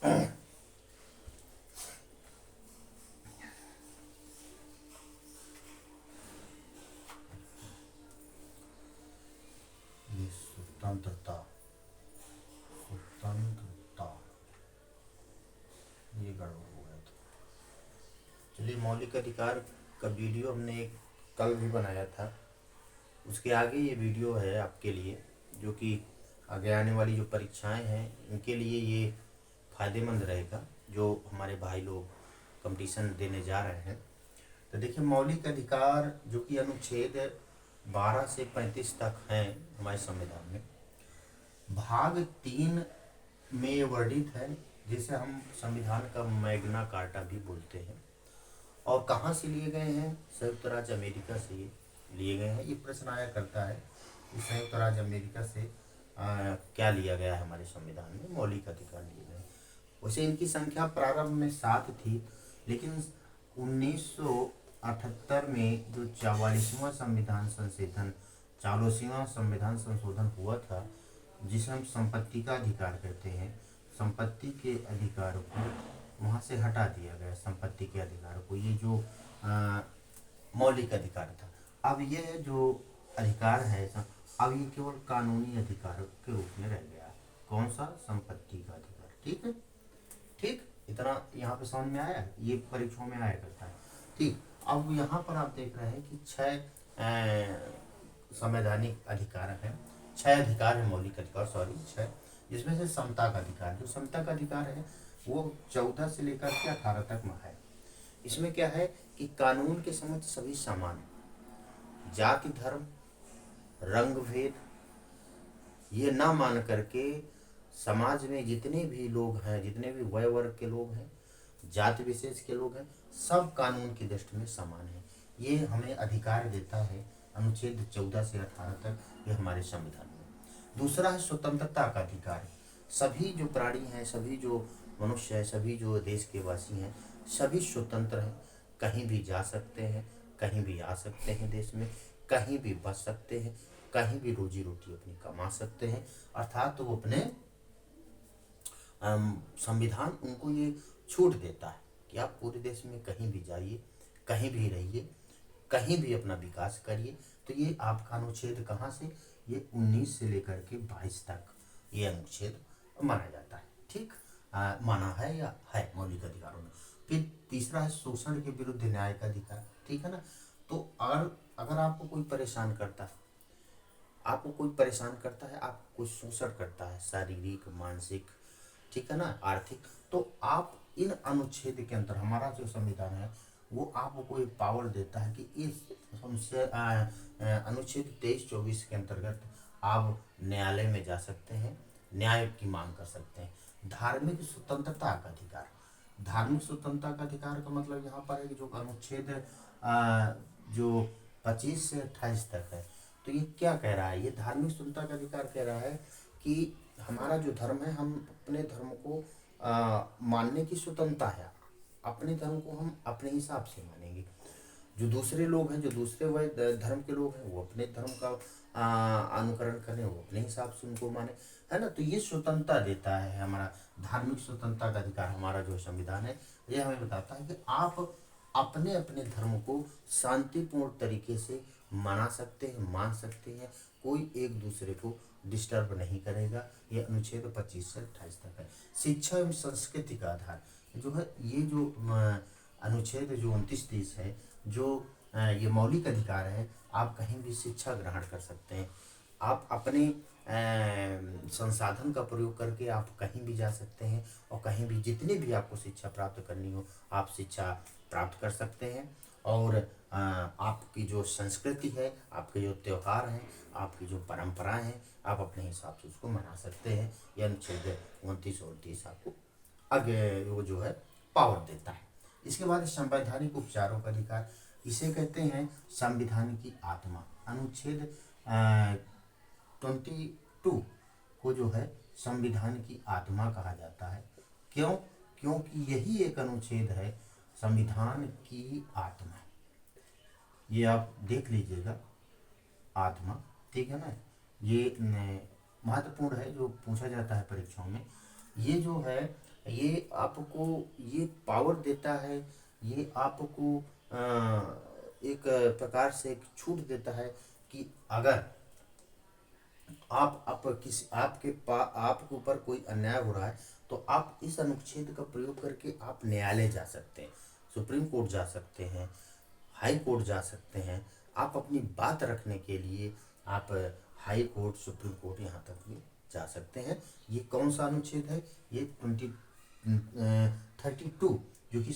ये स्वतंत्रता, स्वतंत्रता, ये गड़बड़ हो गया था। चलिए, मौलिक अधिकार का वीडियो हमने एक कल भी बनाया था, उसके आगे ये वीडियो है आपके लिए, जो कि आगे आने वाली जो परीक्षाएं हैं उनके लिए ये फायदेमंद रहेगा, जो हमारे भाई लोग कंपटीशन देने जा रहे हैं। तो देखिए, मौलिक अधिकार जो कि अनुच्छेद 12 से 35 तक हैं हमारे संविधान में, भाग 3 में ये वर्णित है, जिसे हम संविधान का मैग्ना कार्टा भी बोलते हैं। और कहाँ से लिए गए हैं? संयुक्त राज्य अमेरिका से ये लिए गए हैं। ये प्रश्न आया करता है कि संयुक्त राज्य अमेरिका से क्या लिया गया है हमारे संविधान में, मौलिक अधिकार लिए गए। वैसे इनकी संख्या प्रारंभ में 7 थी, लेकिन 1978 में जो 44वां संविधान संशोधन, 40वां संविधान संशोधन हुआ था, जिसे हम संपत्ति का अधिकार कहते हैं, संपत्ति के अधिकार को वहाँ से हटा दिया गया, संपत्ति के अधिकार को। ये जो मौलिक अधिकार था, अब ये जो अधिकार है, अब ये केवल कानूनी अधिकार के रूप में रह गया। कौन सा? संपत्ति का अधिकार। ठीक है, ठीक, इतना यहाँ पे समझ में आया? ये परीक्षाओं में आया करता है। ठीक, अब यहाँ पर आप देख रहे हैं कि 6 संवैधानिक अधिकार हैं, 6 अधिकार है, मौलिक अधिकार, सॉरी 6, जिसमें से समता का अधिकार, जो समता का अधिकार है वो 14 से लेकर के 18 तक में है। इसमें क्या है कि कानून के समक्ष सभी समान, जाति, धर्म, रंग भेद ये ना मान करके समाज में जितने भी लोग हैं, जितने भी वय वर्ग के लोग हैं, जाति विशेष के लोग हैं, सब कानून की दृष्टि में समान है। ये हमें अधिकार देता है अनुच्छेद 14 से 18 तक, ये हमारे संविधान में। दूसरा है स्वतंत्रता का अधिकार। सभी जो प्राणी हैं, सभी जो मनुष्य है, सभी जो देश के वासी हैं, सभी स्वतंत्र हैं, कहीं भी जा सकते हैं, कहीं भी आ सकते हैं देश में, कहीं भी बच सकते हैं, कहीं भी रोजी रोटी अपनी कमा सकते हैं। अर्थात तो वो अपने संविधान उनको ये छूट देता है कि आप पूरे देश में कहीं भी जाइए, कहीं भी रहिए, कहीं भी अपना विकास करिए। तो ये आपका अनुच्छेद कहाँ से? ये 19 से लेकर के 22 तक ये अनुच्छेद माना जाता है। ठीक, माना है या है मौलिक अधिकारों में। फिर तीसरा है शोषण के विरुद्ध न्याय का अधिकार। ठीक है ना? तो अगर आपको कोई परेशान करता है, आपको कोई परेशान करता है, आपको कोई शोषण करता है, शारीरिक, मानसिक, ठीक है ना, आर्थिक, तो आप इन अनुच्छेद के अंतर, हमारा जो संविधान है वो आपको एक पावर देता है कि इस अनुच्छेद 23-24 के अंतर्गत आप न्यायालय में जा सकते हैं, न्याय की मांग कर सकते हैं। धार्मिक स्वतंत्रता का अधिकार, धार्मिक स्वतंत्रता का अधिकार का मतलब यहाँ पर है कि जो अनुच्छेद जो 25 से 28 तक है, तो ये क्या कह रहा है? ये धार्मिक स्वतंत्रता का अधिकार कह रहा है कि हमारा जो धर्म है, हम अपने धर्म को मानने की स्वतंत्रता है। अपने धर्म को हम अपने हिसाब से मानेंगे। जो दूसरे लोग हैं, जो दूसरे वह धर्म के लोग हैं, वो अपने धर्म का अनुकरण करें, वो अपने हिसाब से उनको माने, है ना। तो ये स्वतंत्रता देता है हमारा धार्मिक स्वतंत्रता का अधिकार। हमारा जो संविधान है ये हमें बताता है कि आप अपने अपने धर्म को शांतिपूर्ण तरीके से मना सकते हैं, मान सकते हैं, कोई एक दूसरे को डिस्टर्ब नहीं करेगा। ये अनुच्छेद 25 से 28 तक है। शिक्षा एवं संस्कृति का आधार जो है, ये जो अनुच्छेद जो 29-30 है, जो ये मौलिक अधिकार है, आप कहीं भी शिक्षा ग्रहण कर सकते हैं। आप अपने संसाधन का प्रयोग करके आप कहीं भी जा सकते हैं, और कहीं भी जितनी भी आपको शिक्षा प्राप्त करनी हो, आप शिक्षा प्राप्त कर सकते हैं। और आपकी जो संस्कृति है, आपके जो त्यौहार हैं, आपकी जो परंपराएं हैं, आप अपने हिसाब से उसको मना सकते हैं। यह अनुच्छेद 29 और 30 आपको आगे वो जो है पावर देता है। इसके बाद संवैधानिक उपचारों का अधिकार, इसे कहते हैं संविधान की आत्मा। अनुच्छेद 22 को जो है संविधान की आत्मा कहा जाता है। क्यों? क्योंकि यही एक अनुच्छेद है संविधान की आत्मा। ये आप देख लीजिएगा, आत्मा, ठीक है ना। ये महत्वपूर्ण है, जो पूछा जाता है परीक्षाओं में। ये जो है ये आपको ये पावर देता है, ये आपको एक प्रकार से एक छूट देता है कि अगर आप किसी आपके ऊपर कोई अन्याय हो रहा है तो आप इस अनुच्छेद का प्रयोग करके आप न्यायालय जा सकते हैं, सुप्रीम कोर्ट जा सकते हैं, हाई कोर्ट जा सकते हैं। आप अपनी बात रखने के लिए आप हाई कोर्ट, सुप्रीम कोर्ट यहाँ तक भी जा सकते हैं। ये कौन सा अनुच्छेद है? ये 32 जो कि